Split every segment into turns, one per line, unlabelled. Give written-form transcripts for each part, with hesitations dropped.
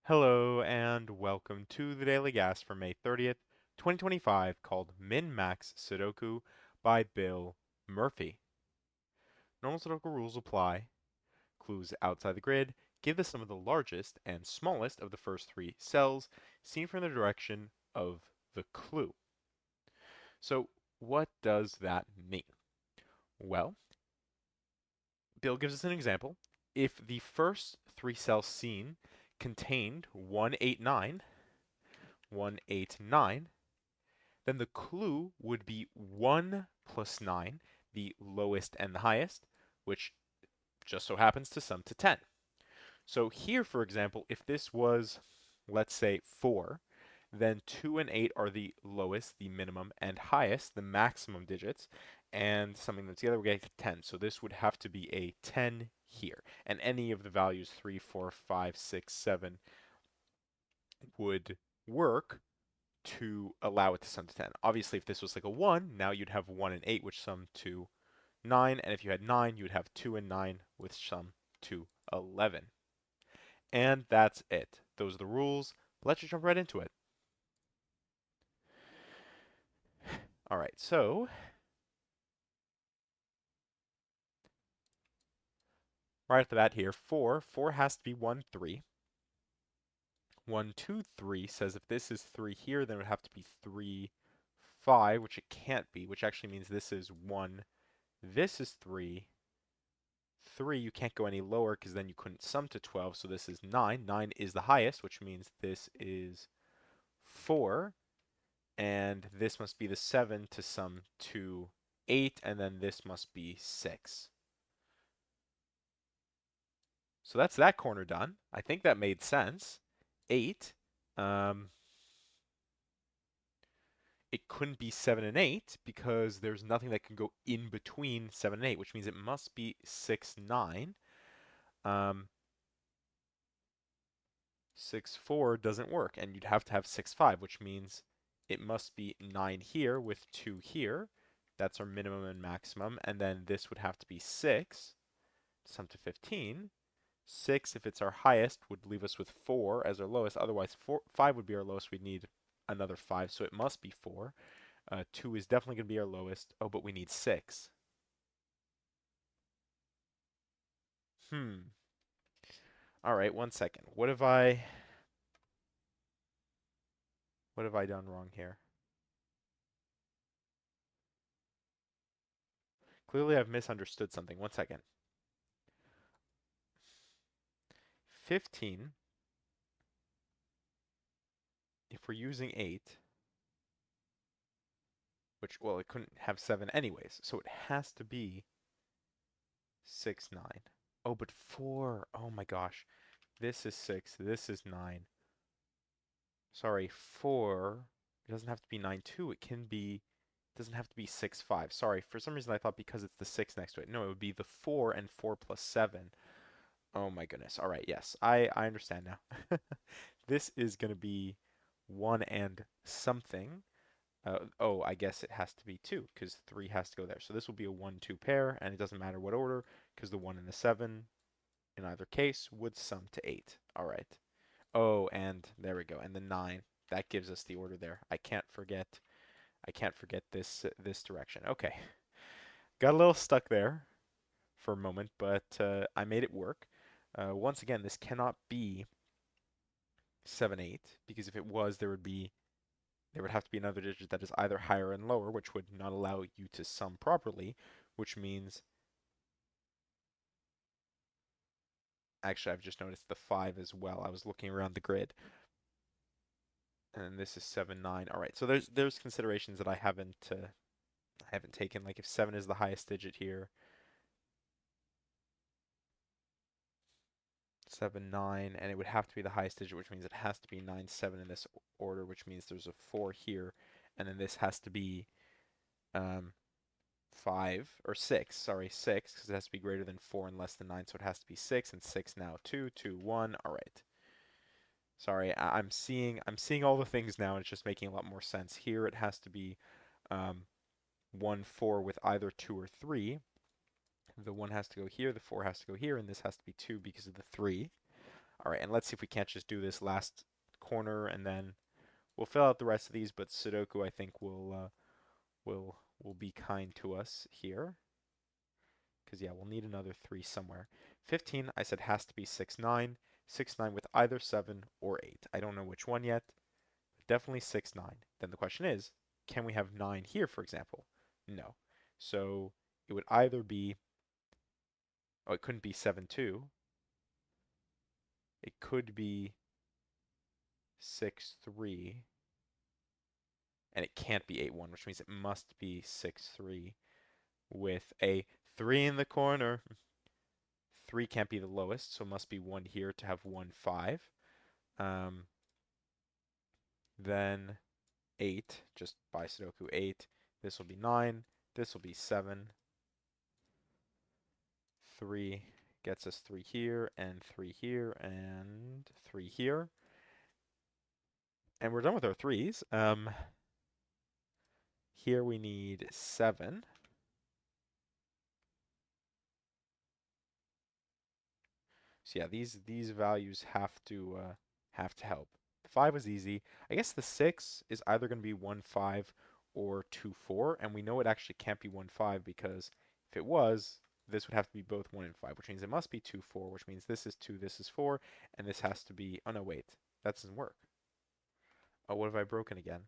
Hello and welcome to the Daily Gas for May 30th, 2025, called Min-Max Sudoku by Bill Murphy. Normal Sudoku rules apply. Clues outside the grid give the sum of the largest and smallest of the first three cells seen from the direction of the clue. So what does that mean? Well, Bill gives us an example. If the first three cells seen contained 189, 189, then the clue would be 1 plus 9, the lowest and the highest, which just so happens to sum to 10. So here, for example, if this was, let's say, 4, then 2 and 8 are the lowest, the minimum, and highest, the maximum digits, and summing them together, we get 10. So this would have to be a 10 here. And any of the values, 3, 4, 5, 6, 7, would work to allow it to sum to 10. Obviously, if this was like a 1, now you'd have 1 and 8, which sum to 9. And if you had 9, you'd have 2 and 9, which sum to 11. And that's it. Those are the rules. Let's just jump right into it. All right, so right off the bat here, 4. 4 has to be 1, 3. 1, 2, 3 says if this is 3 here, then it would have to be 3, 5, which it can't be, which actually means this is 1. This is 3. 3, you can't go any lower because then you couldn't sum to 12, so this is 9. 9 is the highest, which means this is 4, and this must be the 7 to sum to 8, and then this must be 6. So that's that corner done. I think that made sense. 8, um, it couldn't be 7 and 8 because there's nothing that can go in between 7 and 8, which means it must be 6, 9. Um, 6, 4 doesn't work, and you'd have to have 6, 5, which means it must be 9 here with 2 here. That's our minimum and maximum, and then this would have to be 6, sum to 15. 6, if it's our highest, would leave us with 4 as our lowest. Otherwise, 5 would be our lowest. We'd need another 5, so it must be 4. 2 is definitely going to be our lowest. Oh, but we need 6. Hmm. All right, one second. What have I done wrong here? Clearly, I've misunderstood something. One second. 15, if we're using 8, which, well, it couldn't have 7 anyways, so it has to be 6, 9. Oh, but 4, oh my gosh. This is 6, this is 9. Sorry, 4, it doesn't have to be 9, 2, it doesn't have to be 6, 5. Sorry, for some reason I thought because it's the 6 next to it. No, it would be the 4 and 4 plus 7. Oh my goodness. All right, yes, I understand now. This is going to be 1 and something. Oh, I guess it has to be 2 because 3 has to go there. So this will be a 1-2 pair, and it doesn't matter what order because the 1 and the 7 in either case would sum to 8. All right. Oh, and there we go. And the 9, that gives us the order there. I can't forget this direction. Okay. Got a little stuck there for a moment, but I made it work. Once again, this cannot be 7, 8 because if it was, there would have to be another digit that is either higher and lower, which would not allow you to sum properly, which means actually I've just noticed the 5 as well. I was looking around the grid. And this is 7, 9. All right, so there's considerations that I haven't taken. Like if 7 is the highest digit here, 7, 9, and it would have to be the highest digit, which means it has to be 9, 7 in this order, which means there's a 4 here, and then this has to be um, 5 or 6. Sorry, 6 because it has to be greater than 4 and less than 9, so it has to be 6 and 6 now. 2, 2, 1. All right. Sorry, I'm seeing all the things now, and it's just making a lot more sense. Here it has to be um, 1, 4 with either 2 or 3. The 1 has to go here, the 4 has to go here, and this has to be 2 because of the 3. All right, and let's see if we can't just do this last corner and then we'll fill out the rest of these, but Sudoku I think will be kind to us here. Because yeah, we'll need another 3 somewhere. 15, I said has to be 6, 9. 6, 9 with either 7 or 8. I don't know which one yet. Definitely 6, 9. Then the question is, can we have 9 here, for example? No. So it would either be, oh, it couldn't be 7, 2. It could be 6, 3. And it can't be 8, 1, which means it must be 6, 3 with a 3 in the corner. 3 can't be the lowest, so it must be 1 here to have 1, 5. Um, then 8, just by Sudoku 8. This will be 9. This will be 7. 3 gets us 3 here, and 3 here, and 3 here. And we're done with our 3s. Here we need 7. So yeah, these values have to help. The 5 was easy. I guess the 6 is either going to be 1, 5 or 2, 4, and we know it actually can't be 1, 5 because if it was, this would have to be both 1 and 5, which means it must be 2, 4, which means this is 2, this is 4, and this has to be, oh no, wait, that doesn't work. Oh, what have I broken again?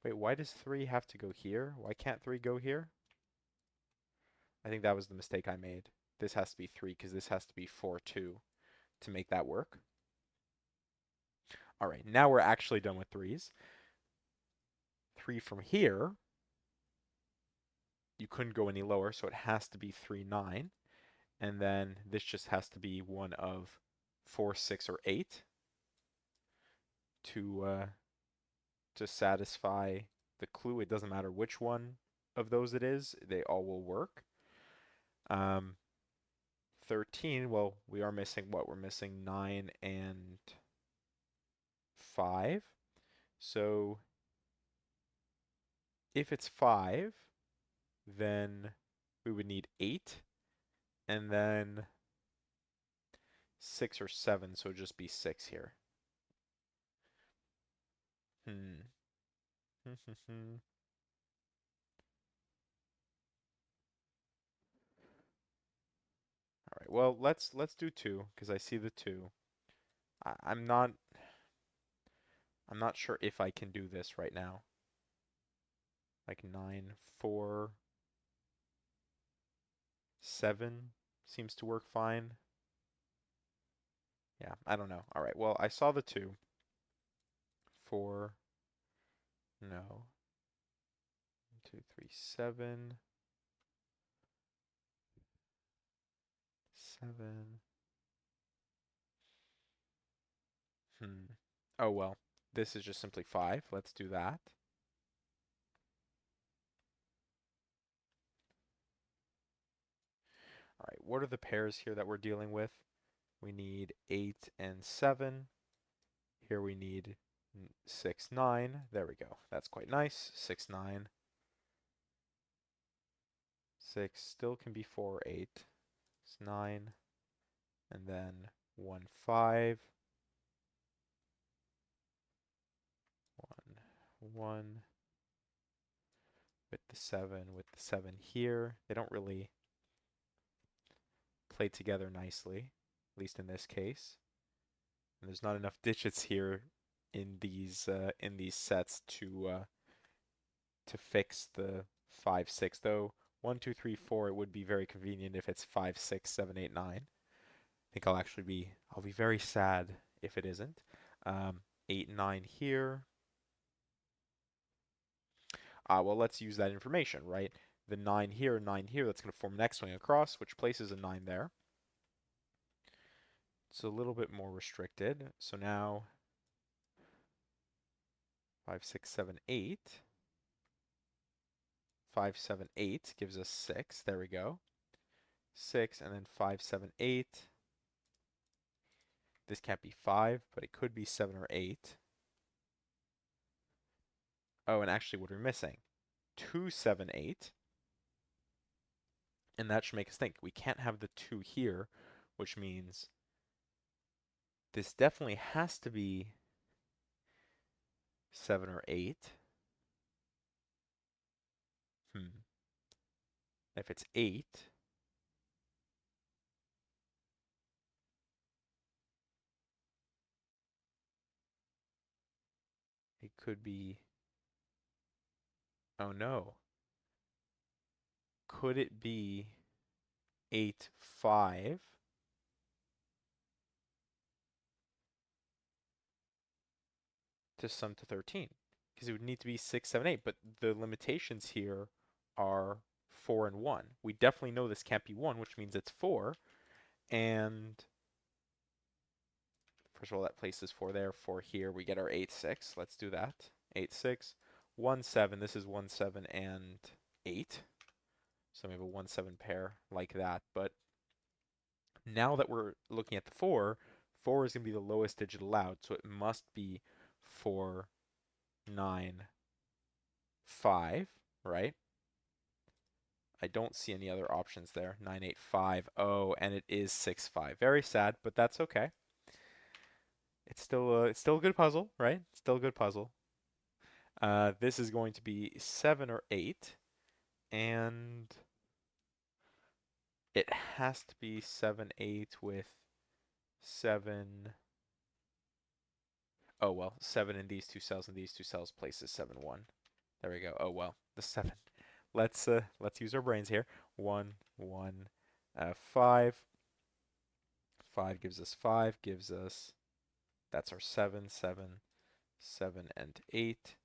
Wait, why does 3 have to go here? Why can't 3 go here? I think that was the mistake I made. This has to be 3 because this has to be 4, 2 to make that work. All right, now we're actually done with 3s. 3 from here, you couldn't go any lower, so it has to be 3, 9. And then this just has to be one of 4, 6, or 8 to satisfy the clue. It doesn't matter which one of those it is, they all will work. 13, well, we are missing what? We're missing 9 and 5. So if it's 5, then we would need 8, and then 6 or 7, so it'd just be 6 here. Hmm. All right. Well, let's do 2 because I see the 2. I'm not sure if I can do this right now. Like 9, 4, 7 seems to work fine. Yeah, I don't know. All right. Well, I saw the 2. 4, no. 2, 3, 7, 7. Oh well. This is just simply 5. Let's do that. All right, what are the pairs here that we're dealing with? We need 8 and 7. Here we need 6, 9. There we go. That's quite nice. 6, 9. 6 still can be 4 or 8. It's 9. And then 1, 5. 1, 1. With the 7 here. They don't really play together nicely, at least in this case. And there's not enough digits here in these sets to fix the 5, 6. Though 1, 2, 3, 4, it would be very convenient if it's 5, 6, 7, 8, 9. I think I'll be very sad if it isn't. 8, 9 here. Well, let's use that information, right? The 9 here, 9 here, that's going to form an X-wing across, which places a 9 there. It's a little bit more restricted. So now 5, 6, 7, 8. 5, 7, 8 gives us 6. There we go. 6, and then 5, 7, 8. This can't be 5, but it could be 7 or 8. Oh, and actually what are we missing? 2, 7, 8. And that should make us think. We can't have the 2 here, which means this definitely has to be 7 or 8. If it's 8, it could be, oh no, could it be 8, 5 to sum to 13? Because it would need to be 6, 7, 8, but the limitations here are 4 and 1. We definitely know this can't be 1, which means it's 4. And first of all, that places 4 there. 4 here. We get our 8, 6. Let's do that. 8, 6. 1, 7. This is 1, 7, and 8. So we have a 1, 7 pair like that. But now that we're looking at the 4, 4 is going to be the lowest digit allowed. So it must be 4, 9, 5, right? I don't see any other options there. 9, 8, 5. Oh, and it is 6, 5. Very sad, but that's okay. It's still a good puzzle, right? Still a good puzzle. This is going to be 7 or 8, and it has to be 7, 8 with 7. Oh well, 7 in these two cells and these two cells places 7, 1. There we go. Oh well, the 7. Let's use our brains here. 1, 1, 5. 5 gives us 5, gives us, that's our 7, 7, 7, and 8.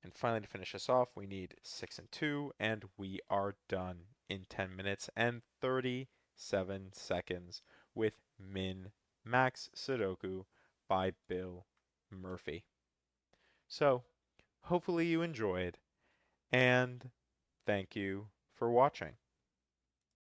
And finally, to finish us off, we need 6 and 2, and we are done in 10 minutes and 37 seconds with Min Max Sudoku by Bill Murphy. So, hopefully you enjoyed, and thank you for watching.